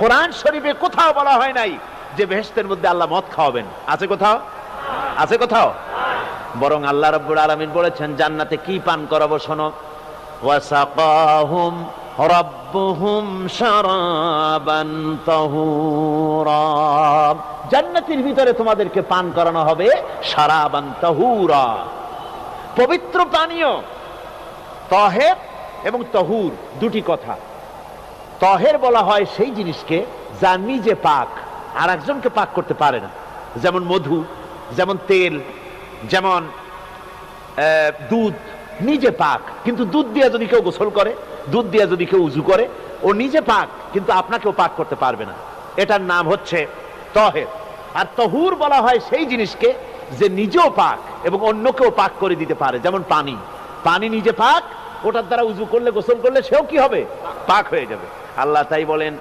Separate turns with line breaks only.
কোরআন শরীফে কোথাও বলা হয় নাই যে বেহেশতের মধ্যে আল্লাহ মদ খাওয়াবেন। আছে কোথাও? আছে কোথাও? বরং আল্লাহ রাব্বুল আলামিন বলেছেন জান্নাতে কি পান করাবো শোনো, ওয়াসাকাহুম রাব্বুহুম শারাবান তাহুরা, জান্নাতের ভিতরে তোমাদেরকে পান করানো হবে শারাবান তাহুরা, পবিত্র পানীয়। তাহের এবং তাহুর দুটি কথা। তাহের বলা হয় সেই জিনিসকে যা নিজে পাক আর একজনকে পাক করতে পারে না, যেমন মধু, যেমন তেল, যেমন দুধ নিজে পাক, কিন্তু দুধ দিয়ে যদি কেউ গোসল করে, দুধ দিয়ে যদি কেউ উজু করে, ও নিজে পাক কিন্তু আপনাকেও পাক করতে পারবে না। এটার নাম হচ্ছে তাহের। আর তাহুর বলা হয় সেই জিনিসকে যে নিজেও পাক এবং অন্যকেও পাক করে দিতে পারে, যেমন পানি। পানি নিজে পাক, ওটার দ্বারা উজু করলে, গোসল করলে সেও কি হবে? পাক হয়ে যাবে। আল্লাহ তাই বলেন